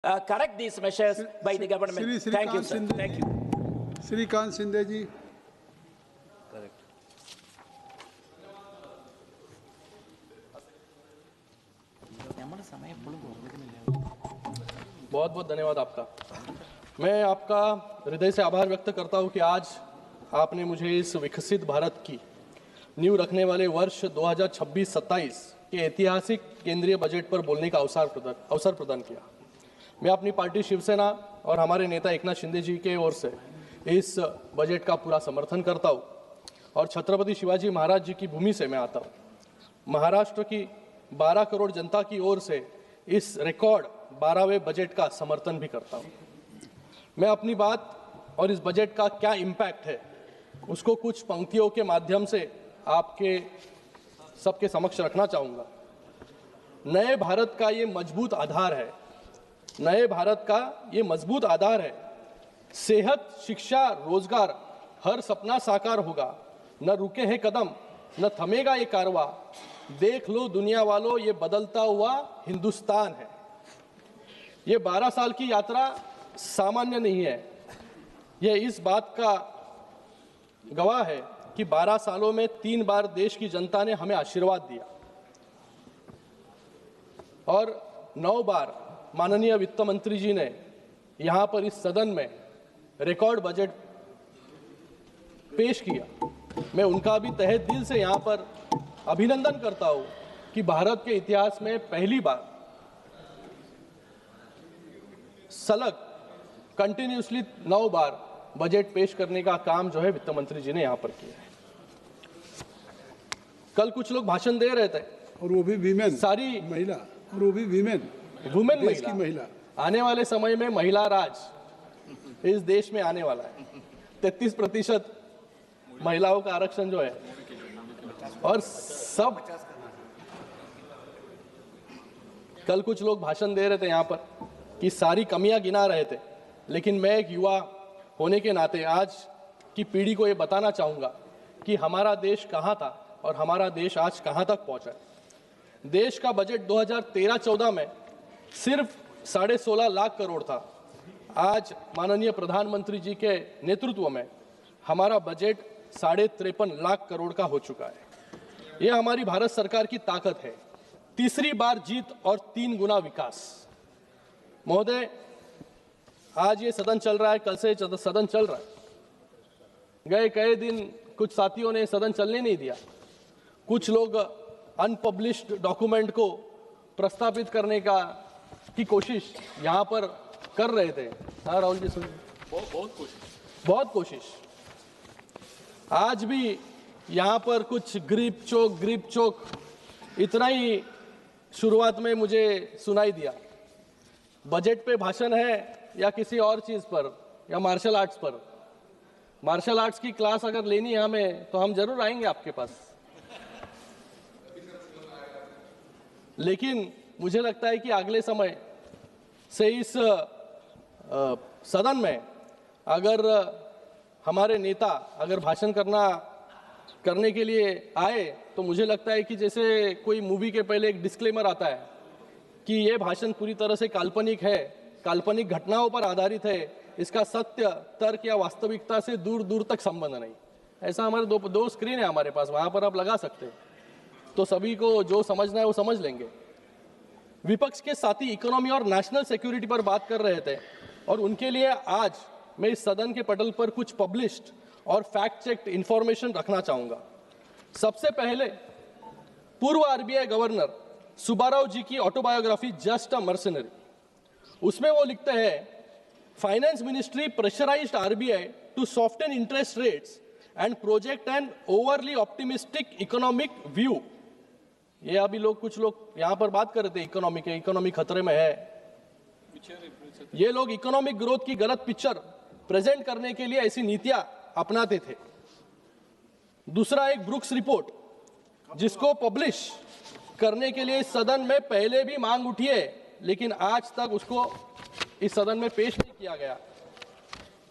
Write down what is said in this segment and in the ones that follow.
correct these measures by the government. Thank you, sir. Thank you. Shrikant Shinde जी। बहुत बहुत धन्यवाद आपका। मैं आपका हृदय से आभार व्यक्त करता हूं कि आज आपने मुझे इस विकसित भारत की नींव रखने वाले वर्ष 2026-27 के ऐतिहासिक केंद्रीय बजट पर बोलने का अवसर प्रदान किया। मैं अपनी पार्टी शिवसेना और हमारे नेता एकनाथ शिंदे जी के ओर से इस बजट का पूरा समर्थन करता हूं और छत्रपति शिवाजी महाराज जी की भूमि से मैं आता हूं। महाराष्ट्र की 12 करोड़ जनता की ओर से इस रिकॉर्ड 12वें बजट का समर्थन भी करता हूं। मैं अपनी बात और इस बजट का क्या इम्पैक्ट है उसको कुछ पंक्तियों के माध्यम से आपके सबके समक्ष रखना चाहूँगा। नए भारत का ये मजबूत आधार है, नए भारत का ये मजबूत आधार है। सेहत, शिक्षा, रोजगार, हर सपना साकार होगा। न रुके हैं कदम, न थमेगा ये कारवां। देख लो दुनिया वालों, ये बदलता हुआ हिंदुस्तान है। ये 12 साल की यात्रा सामान्य नहीं है। यह इस बात का गवाह है कि 12 सालों में 3 बार देश की जनता ने हमें आशीर्वाद दिया और 9 बार माननीय वित्त मंत्री जी ने यहाँ पर इस सदन में रिकॉर्ड बजट पेश किया। मैं उनका भी तहे दिल से यहाँ पर अभिनंदन करता हूँ कि भारत के इतिहास में पहली बार सलग कंटिन्यूसली 9 बार बजट पेश करने का काम जो है वित्त मंत्री जी ने यहाँ पर किया है। कल कुछ लोग भाषण दे रहे थे और वो भी वीमेन, सारी महिला, और वो भी वीमेन देश की महिला। आने वाले समय में महिला राज इस देश में आने वाला है। 33% महिलाओं का आरक्षण जो है और सब कल कुछ लोग भाषण दे रहे थे यहाँ पर कि सारी कमियां गिना रहे थे, लेकिन मैं एक युवा होने के नाते आज की पीढ़ी को ये बताना चाहूँगा कि हमारा देश कहाँ था और हमारा देश आज कहाँ तक पहुँचा है। देश का बजट 2013-14 में सिर्फ 16.5 लाख करोड़ था। आज माननीय प्रधानमंत्री जी के नेतृत्व में हमारा बजट 53.5 लाख करोड़ का हो चुका है। यह हमारी भारत सरकार की ताकत है। तीसरी बार जीत और 3 गुना विकास। महोदय, आज ये सदन चल रहा है, कल से सदन चल रहा है। गए कई दिन कुछ साथियों ने सदन चलने नहीं दिया। कुछ लोग अनपब्लिश्ड डॉक्यूमेंट को प्रस्तावित करने की कोशिश यहाँ पर कर रहे थे। हाँ राहुल जी, सुन, बहुत कोशिश। आज भी यहाँ पर कुछ ग्रिप चोक इतना ही शुरुआत में मुझे सुनाई दिया। बजट पे भाषण है या किसी और चीज पर या मार्शल आर्ट्स पर। मार्शल आर्ट्स की क्लास अगर लेनी है हमें तो हम जरूर आएंगे आपके पास। लेकिन मुझे लगता है कि अगले समय से इस सदन में अगर हमारे नेता अगर भाषण करने के लिए आए तो मुझे लगता है कि जैसे कोई मूवी के पहले एक डिस्क्लेमर आता है कि ये भाषण पूरी तरह से काल्पनिक है, काल्पनिक घटनाओं पर आधारित है, इसका सत्य, तर्क या वास्तविकता से दूर दूर तक संबंध नहीं। ऐसा हमारे दो स्क्रीन है हमारे पास, वहां पर आप लगा सकते हैं, तो सभी को जो समझना है वो समझ लेंगे। विपक्ष के साथी इकोनॉमी और नेशनल सिक्योरिटी पर बात कर रहे थे और उनके लिए आज मैं इस सदन के पटल पर कुछ पब्लिश्ड और फैक्ट चेक्ड इंफॉर्मेशन रखना चाहूंगा। सबसे पहले पूर्व आरबीआई गवर्नर सुब्बाराव जी की ऑटोबायोग्राफी जस्ट अ मर्सनरी, उसमें वो लिखते हैं, finance ministry pressurised RBI to soften interest rates and project an overly optimistic economic view. ये अभी कुछ लोग यहाँ पर बात कर रहे थे इकोनॉमी खतरे में है। ये लोग इकोनॉमिक ग्रोथ की गलत पिक्चर प्रेजेंट करने के लिए ऐसी नीतियां अपनाते थे। दूसरा एक ब्रुक्स रिपोर्ट, जिसको पब्लिश करने के लिए इस सदन में पहले भी मांग उठी है, लेकिन आज तक उसको इस सदन में पेश नहीं किया गया।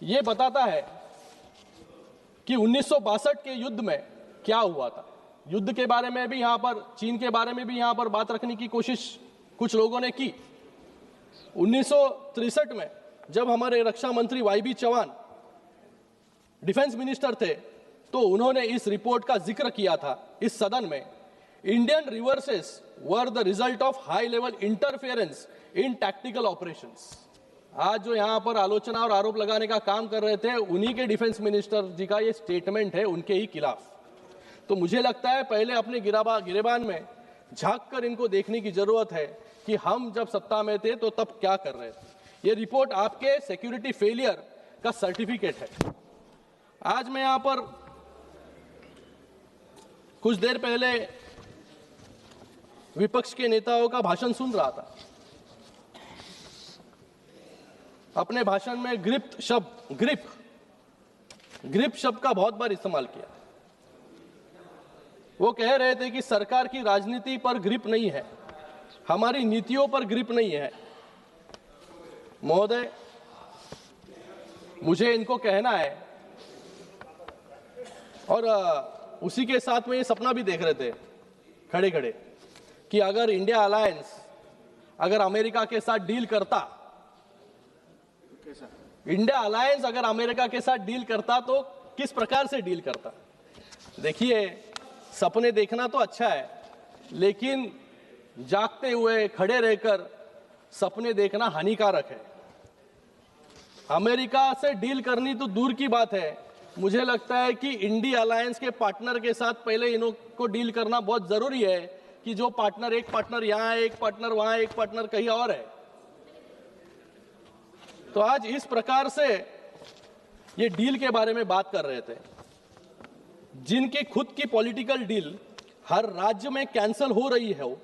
ये बताता है कि 1962 के युद्ध में क्या हुआ था। युद्ध के बारे में भी यहाँ पर, चीन के बारे में भी यहाँ पर बात रखने की कोशिश कुछ लोगों ने की। 1963 में जब हमारे रक्षा मंत्री YB चौहान डिफेंस मिनिस्टर थे तो उन्होंने इस रिपोर्ट का जिक्र किया था इस सदन में। Indian reverses were the result of high level interference in tactical operations. आज जो यहां पर आलोचना और आरोप लगाने का काम कर रहे थे उन्हीं के डिफेंस मिनिस्टर जी का ये स्टेटमेंट है उनके ही खिलाफ। तो मुझे लगता है पहले अपने गिरेबान में झांक कर इनको देखने की जरूरत है कि हम जब सत्ता में थे तो तब क्या कर रहे थे। ये रिपोर्ट आपके सिक्योरिटी फेलियर का सर्टिफिकेट है। आज मैं यहां पर कुछ देर पहले विपक्ष के नेताओं का भाषण सुन रहा था। अपने भाषण में ग्रिप शब्द का बहुत बार इस्तेमाल किया। वो कह रहे थे कि सरकार की राजनीति पर ग्रिप नहीं है, हमारी नीतियों पर ग्रिप नहीं है। महोदय, मुझे इनको कहना है और उसी के साथ में ये सपना भी देख रहे थे खड़े खड़े कि अगर इंडिया अलायंस अगर अमेरिका के साथ डील करता, इंडिया अलायंस अगर अमेरिका के साथ डील करता तो किस प्रकार से डील करता। देखिए, सपने देखना तो अच्छा है, लेकिन जागते हुए खड़े रहकर सपने देखना हानिकारक है। अमेरिका से डील करनी तो दूर की बात है, मुझे लगता है कि इंडिया अलायंस के पार्टनर के साथ पहले इन्हों को डील करना बहुत जरूरी है कि जो पार्टनर, एक पार्टनर यहां है, एक पार्टनर वहां है, एक पार्टनर कहीं और है। तो आज इस प्रकार से ये डील के बारे में बात कर रहे थे, जिनकी खुद की पॉलिटिकल डील हर राज्य में कैंसिल हो रही है,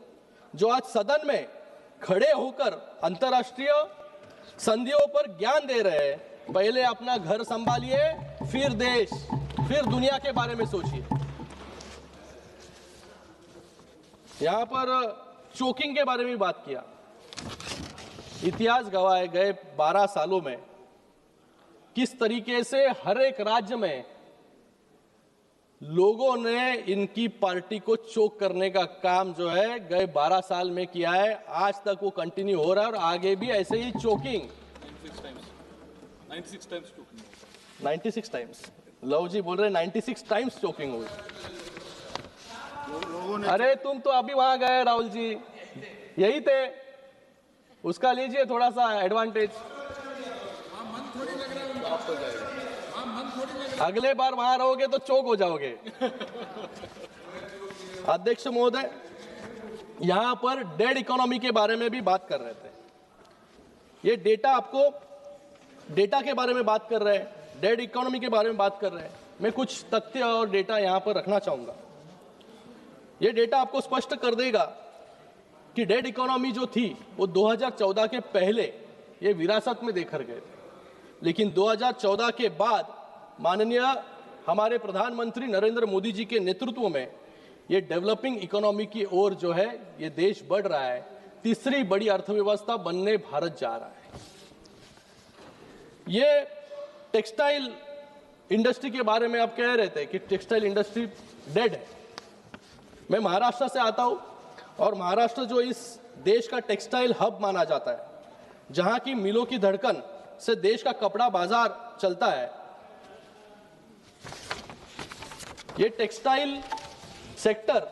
जो आज सदन में खड़े होकर अंतर्राष्ट्रीय संधियों पर ज्ञान दे रहे हैं। पहले अपना घर संभालिए, फिर देश, फिर दुनिया के बारे में सोचिए। यहां पर चोकिंग के बारे में बात किया। इतिहास गवाह है गए 12 सालों में किस तरीके से हर एक राज्य में लोगों ने इनकी पार्टी को चोक करने का काम जो है गए 12 साल में किया है। आज तक वो कंटिन्यू हो रहा है और आगे भी ऐसे ही चोकिंग 96 टाइम्स लव जी बोल रहे 96 टाइम्स चोकिंग हुई। अरे तुम तो अभी वहां गए राहुल जी, यही थे, उसका लीजिए थोड़ा सा एडवांटेज। अगले बार वहां रहोगे तो चौक हो जाओगे। अध्यक्ष महोदय, यहां पर डेड इकोनॉमी के बारे में भी बात कर रहे थे। ये डेटा के बारे में बात कर रहे हैं, डेड इकोनॉमी के बारे में बात कर रहे हैं। मैं कुछ तथ्य और डेटा यहां पर रखना चाहूंगा। ये डेटा आपको स्पष्ट कर देगा कि डेड इकोनॉमी जो थी वो 2014 के पहले ये विरासत में देकर गए थे, लेकिन 2014 के बाद माननीय हमारे प्रधानमंत्री नरेंद्र मोदी जी के नेतृत्व में ये डेवलपिंग इकोनॉमी की ओर जो है ये देश बढ़ रहा है। तीसरी बड़ी अर्थव्यवस्था बनने भारत जा रहा है। ये टेक्सटाइल इंडस्ट्री के बारे में आप कह रहे थे कि टेक्सटाइल इंडस्ट्री डेड है। मैं महाराष्ट्र से आता हूं और महाराष्ट्र जो इस देश का टेक्सटाइल हब माना जाता है, जहां की मिलों की धड़कन से देश का कपड़ा बाजार चलता है। ये टेक्सटाइल सेक्टर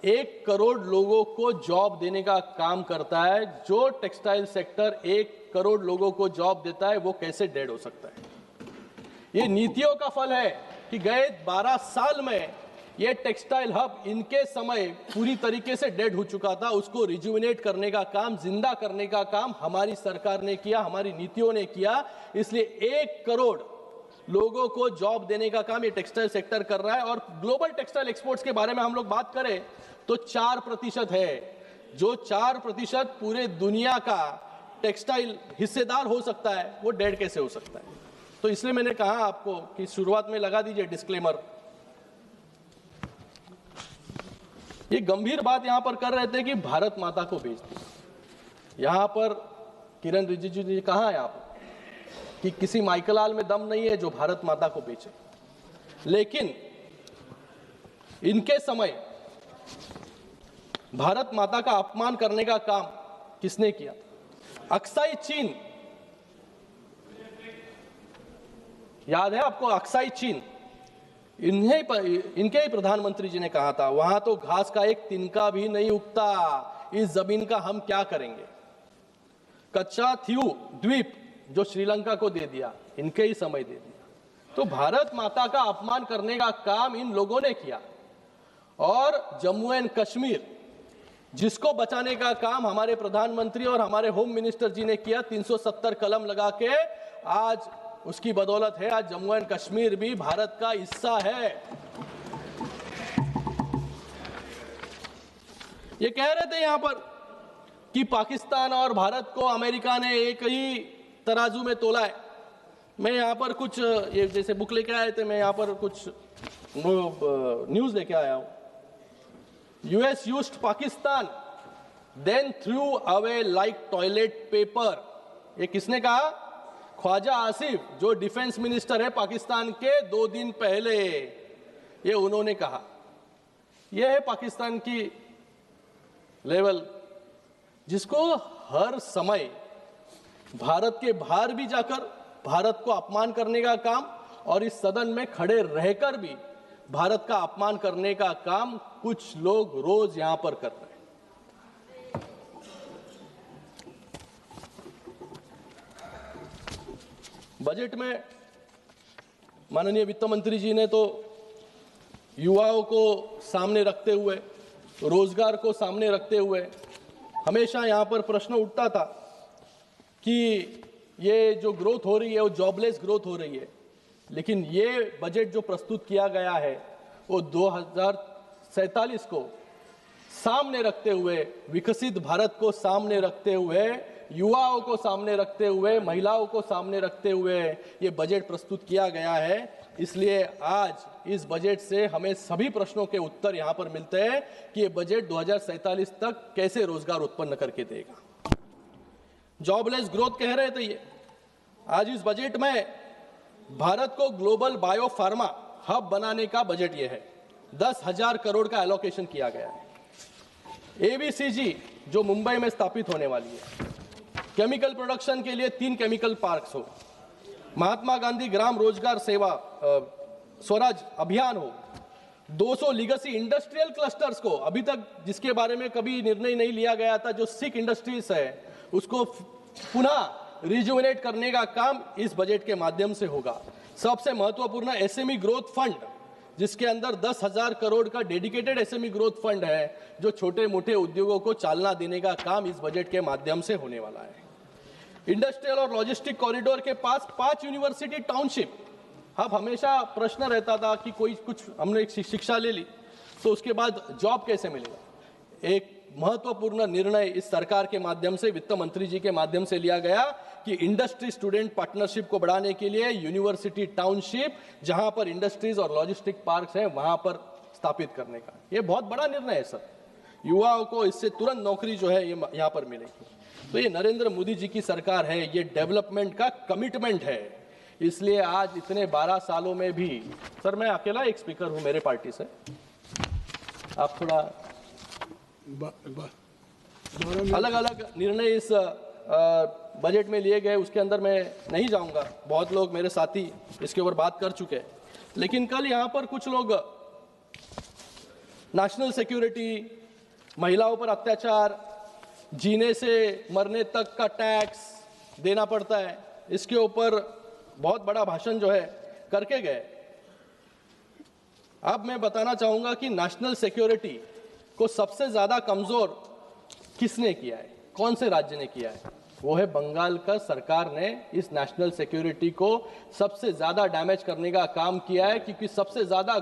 1 करोड़ लोगों को जॉब देने का काम करता है। जो टेक्सटाइल सेक्टर 1 करोड़ लोगों को जॉब देता है वो कैसे डेड हो सकता है? ये नीतियों का फल है कि गए 12 साल में ये टेक्सटाइल हब इनके समय पूरी तरीके से डेड हो चुका था। उसको रिजुविनेट करने का काम, जिंदा करने का काम हमारी सरकार ने किया, हमारी नीतियों ने किया। इसलिए 1 करोड़ लोगों को जॉब देने का काम ये टेक्सटाइल सेक्टर कर रहा है। और ग्लोबल टेक्सटाइल एक्सपोर्ट्स के बारे में हम लोग बात करें तो 4% है। जो 4% पूरे दुनिया का टेक्सटाइल हिस्सेदार हो सकता है, वो डेड कैसे हो सकता है? तो इसलिए मैंने कहा आपको कि शुरुआत में लगा दीजिए डिस्क्लेमर। ये गंभीर बात यहां पर कर रहे थे कि भारत माता को बेच दी। यहां पर किरण रिजिजू जी कहा है आप कि किसी माइकलाल में दम नहीं है जो भारत माता को बेचे, लेकिन इनके समय भारत माता का अपमान करने का काम किसने किया? अक्साई चीन, याद है आपको अक्साई चीन? इनके ही प्रधानमंत्री जी ने कहा था वहां तो घास का एक तिनका भी नहीं उगता, इस जमीन का हम क्या करेंगे। कच्चा थीऊ द्वीप जो श्रीलंका को दे दिया, इनके ही समय दे दिया। तो भारत माता का अपमान करने का काम इन लोगों ने किया। और जम्मू एंड कश्मीर जिसको बचाने का काम हमारे प्रधानमंत्री और हमारे होम मिनिस्टर जी ने किया, 370 कलम लगा के, आज उसकी बदौलत है आज जम्मू एंड कश्मीर भी भारत का हिस्सा है। ये कह रहे थे यहां पर कि पाकिस्तान और भारत को अमेरिका ने एक ही तराजू में तोला है। मैं यहां पर कुछ ये जैसे बुक लेके आए थे, मैं यहां पर कुछ न्यूज लेके आया हूं। US used Pakistan then threw away like toilet paper. ये किसने कहा? ख्वाजा आसिफ, जो डिफेंस मिनिस्टर है पाकिस्तान के, 2 दिन पहले ये उन्होंने कहा। यह है पाकिस्तान की लेवल, जिसको हर समय भारत के बाहर भी जाकर भारत को अपमान करने का काम और इस सदन में खड़े रहकर भी भारत का अपमान करने का काम कुछ लोग रोज यहां पर कर रहे हैं। बजट में माननीय वित्त मंत्री जी ने तो युवाओं को सामने रखते हुए, रोजगार को सामने रखते हुए हमेशा यहां पर प्रश्न उठता था कि ये जो ग्रोथ हो रही है वो जॉबलेस ग्रोथ हो रही है। लेकिन ये बजट जो प्रस्तुत किया गया है वो 2047 को सामने रखते हुए, विकसित भारत को सामने रखते हुए, युवाओं को सामने रखते हुए, महिलाओं को सामने रखते हुए ये बजट प्रस्तुत किया गया है। इसलिए आज इस बजट से हमें सभी प्रश्नों के उत्तर यहां पर मिलते हैं कि ये बजट 2047 तक कैसे रोजगार उत्पन्न करके देगा। जॉबलेस ग्रोथ कह रहे थे ये, आज इस बजट में भारत को ग्लोबल बायो फार्मा हब बनाने का बजट ये है। 10,000 करोड़ का एलोकेशन किया गया है। एबीसीजी जो मुंबई में स्थापित होने वाली है, केमिकल प्रोडक्शन के लिए 3 केमिकल पार्क्स हो, महात्मा गांधी ग्राम रोजगार सेवा स्वराज अभियान हो, 200 लीगेसी इंडस्ट्रियल क्लस्टर्स को, अभी तक जिसके बारे में कभी निर्णय नहीं लिया गया था, जो सिक इंडस्ट्रीज है उसको पुनः रिजुवेनेट करने का काम इस बजट के माध्यम से होगा। सबसे महत्वपूर्ण एसएमई ग्रोथ फंड, जिसके अंदर 10,000 करोड़ का डेडिकेटेड एसएमई ग्रोथ फंड है, जो छोटे मोटे उद्योगों को चालना देने का काम इस बजट के माध्यम से होने वाला है। इंडस्ट्रियल और लॉजिस्टिक कॉरिडोर के पास 5 यूनिवर्सिटी टाउनशिप। अब हमेशा प्रश्न रहता था कि कोई कुछ हमने शिक्षा ले ली तो उसके बाद जॉब कैसे मिलेगा। एक महत्वपूर्ण निर्णय इस सरकार के माध्यम से, वित्त मंत्री जी के माध्यम से लिया गया कि इंडस्ट्री स्टूडेंट पार्टनरशिप को बढ़ाने के लिए यूनिवर्सिटी टाउनशिप, जहां पर इंडस्ट्रीज और लॉजिस्टिक पार्क्स हैं, वहां पर स्थापित करने का ये बहुत बड़ा निर्णय है सर। युवाओं को इससे तुरंत नौकरी जो है ये यहाँ पर मिलेगी। तो ये नरेंद्र मोदी जी की सरकार है, ये डेवलपमेंट का कमिटमेंट है। इसलिए आज इतने 12 सालों में भी, सर मैं अकेला एक स्पीकर हूं मेरे पार्टी से, आप थोड़ा अलग अलग निर्णय इस बजट में लिए गए, उसके अंदर मैं नहीं जाऊंगा, बहुत लोग मेरे साथी इसके ऊपर बात कर चुके हैं। लेकिन कल यहां पर कुछ लोग नेशनल सिक्योरिटी, महिलाओं पर अत्याचार, जीने से मरने तक का टैक्स देना पड़ता है, इसके ऊपर बहुत बड़ा भाषण जो है करके गए। अब मैं बताना चाहूंगा कि नेशनल सिक्योरिटी को सबसे ज्यादा कमजोर किसने किया है, कौन से राज्य ने किया है? वो है बंगाल का सरकार ने इस नेशनल सिक्योरिटी को सबसे ज्यादा डैमेज करने का काम किया है, क्योंकि सबसे ज्यादा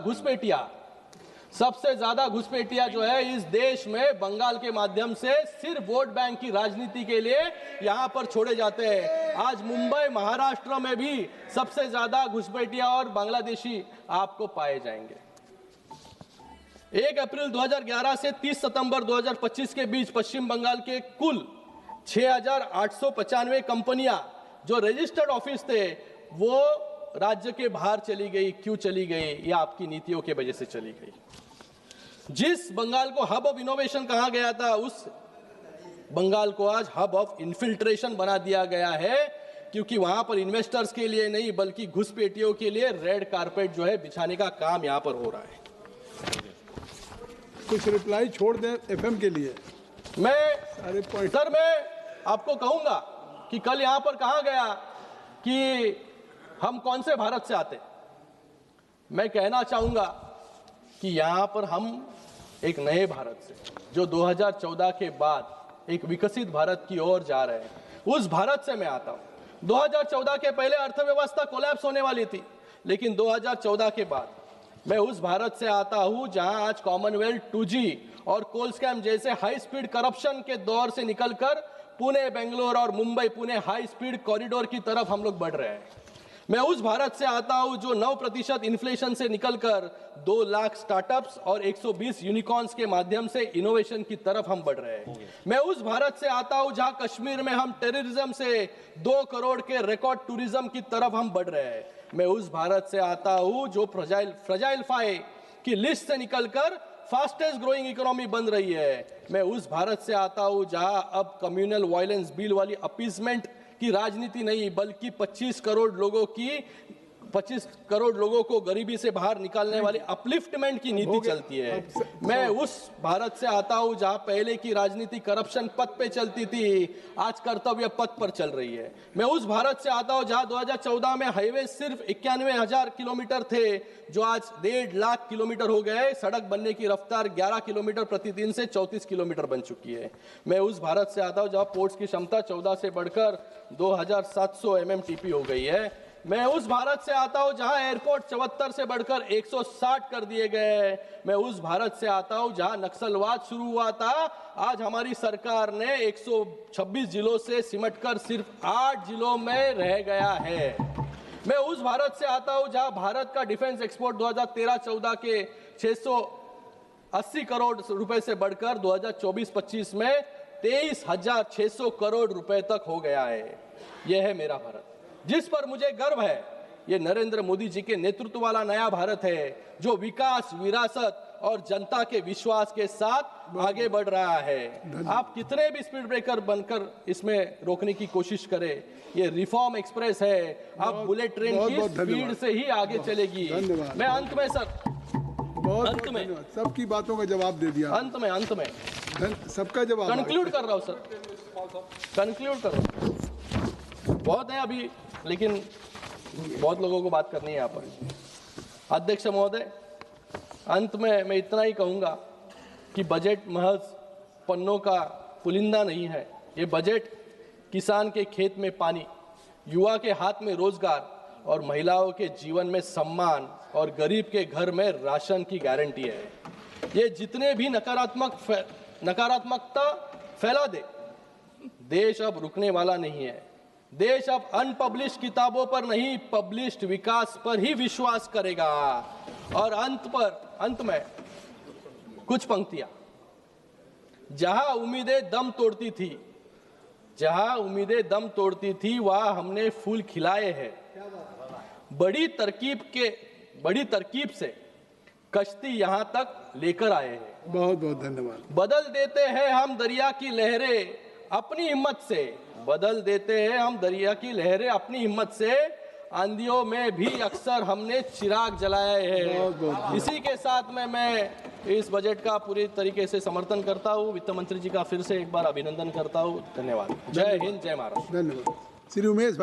घुसपैठिया जो है इस देश में बंगाल के माध्यम से सिर्फ वोट बैंक की राजनीति के लिए यहां पर छोड़े जाते हैं। आज मुंबई, महाराष्ट्र में भी सबसे ज्यादा घुसपैठिया और बांग्लादेशी आपको पाए जाएंगे। 1 अप्रैल 2011 से 30 सितंबर 2025 के बीच पश्चिम बंगाल के कुल 6,895 कंपनियां जो रजिस्टर्ड ऑफिस थे वो राज्य के बाहर चली गई। क्यों चली गई? ये आपकी नीतियों के वजह से चली गई। जिस बंगाल को हब ऑफ इनोवेशन कहा गया था, उस बंगाल को आज हब ऑफ इन्फिल्ट्रेशन बना दिया गया है, क्योंकि वहां पर इन्वेस्टर्स के लिए नहीं बल्कि घुसपैठियों के लिए रेड कारपेट जो है बिछाने का काम यहां पर हो रहा है। कुछ रिप्लाई छोड़ दें एफएम के लिए। मैं सर मैं आपको कहूंगा कि कल यहां पर कहा गया कि हम कौन से भारत से आते। मैं कहना चाहूंगा कि यहां पर हम एक नए भारत से, जो 2014 के बाद एक विकसित भारत की ओर जा रहे हैं, उस भारत से मैं आता हूं। 2014 के पहले अर्थव्यवस्था कोलैप्स होने वाली थी, लेकिन 2014 के बाद मैं उस भारत से आता हूं जहां आज कॉमनवेल्थ 2G और कोल स्कैम जैसे हाई स्पीड करप्शन के दौर से निकलकर पुणे, बेंगलोर और Mumbai Pune high speed corridor की तरफ हम लोग बढ़ रहे हैं। मैं उस भारत से आता हूं जो 9% इन्फ्लेशन से निकलकर 2 लाख स्टार्टअप्स और 120 यूनिकॉर्न्स के माध्यम से इनोवेशन की तरफ हम बढ़ रहे हैं। मैं उस भारत से आता हूं जहां कश्मीर में हम टेररिज्म से 2 करोड़ के रिकॉर्ड टूरिज्म की तरफ हम बढ़ रहे हैं। मैं उस भारत से आता हूं जो फ्रजाइल 5 की लिस्ट से निकलकर फास्टेस्ट ग्रोइंग इकोनॉमी बन रही है। मैं उस भारत से आता हूं जहां अब कम्युनल वायलेंस बिल वाली अपीजमेंट की राजनीति नहीं बल्कि 25 करोड़ लोगों को गरीबी से बाहर निकालने वाली अपलिफ्टमेंट की नीति चलती है। मैं उस भारत से आता हूं जहां पहले की राजनीति करप्शन पथ पे चलती थी, आज कर्तव्य पथ पर चल रही है। मैं उस भारत से आता हूं जहां 2014 में हाईवे सिर्फ 91,000 किलोमीटर थे, जो आज 1.5 लाख किलोमीटर हो गए। सड़क बनने की रफ्तार 11 किलोमीटर प्रतिदिन से 34 किलोमीटर बन चुकी है। मैं उस भारत से आता हूं जहां पोर्ट्स की क्षमता 14 से बढ़कर 2700 MMTP हो गई है। मैं उस भारत से आता हूं जहां एयरपोर्ट 74 से बढ़कर 160 कर दिए गए। मैं उस भारत से आता हूं जहां नक्सलवाद शुरू हुआ था, आज हमारी सरकार ने 126 जिलों से सिमटकर सिर्फ 8 जिलों में रह गया है। मैं उस भारत से आता हूं जहां भारत का डिफेंस एक्सपोर्ट 2013-14 के 680 करोड़ रुपए से बढ़कर 2024-25 में 23,600 करोड़ रुपए तक हो गया है। यह है मेरा भारत, जिस पर मुझे गर्व है। ये नरेंद्र मोदी जी के नेतृत्व वाला नया भारत है, जो विकास, विरासत और जनता के विश्वास के साथ आगे बढ़ रहा है। आप कितने भी स्पीड ब्रेकर बनकर इसमें रोकने की कोशिश करें, ये रिफॉर्म एक्सप्रेस है। अब बुलेट ट्रेन की स्पीड से ही आगे चलेगी। मैं अंत में सर, बहुत में सबकी बातों का जवाब दे दिया। अंत में सबका जवाब कंक्लूड कर रहा हूं सर, कंक्लूड कर रहा हूं। बहुत है अभी, लेकिन बहुत लोगों को बात करनी है यहाँ पर। अध्यक्ष महोदय, अंत में मैं इतना ही कहूँगा कि बजट महज पन्नों का पुलिंदा नहीं है। ये बजट किसान के खेत में पानी, युवा के हाथ में रोजगार और महिलाओं के जीवन में सम्मान और गरीब के घर में राशन की गारंटी है। ये जितने भी नकारात्मकता फैला दे, देश अब रुकने वाला नहीं है। देश अब अनपब्लिश्ड किताबों पर नहीं, पब्लिश्ड विकास पर ही विश्वास करेगा। और अंत में कुछ पंक्तियां, जहां उम्मीदें दम तोड़ती थी वहां हमने फूल खिलाए हैं। बड़ी तरकीब से कश्ती यहां तक लेकर आए हैं। बहुत बहुत धन्यवाद। बदल देते हैं हम दरिया की लहरें अपनी हिम्मत से, बदल देते हैं हम दरिया की लहरें अपनी हिम्मत से। आंधियों में भी अक्सर हमने चिराग जलाए हैं। इसी के साथ में मैं इस बजट का पूरी तरीके से समर्थन करता हूँ। वित्त मंत्री जी का फिर से एक बार अभिनंदन करता हूँ। धन्यवाद। जय हिंद, जय महाराष्ट्र। धन्यवाद। श्री उमेश भाई।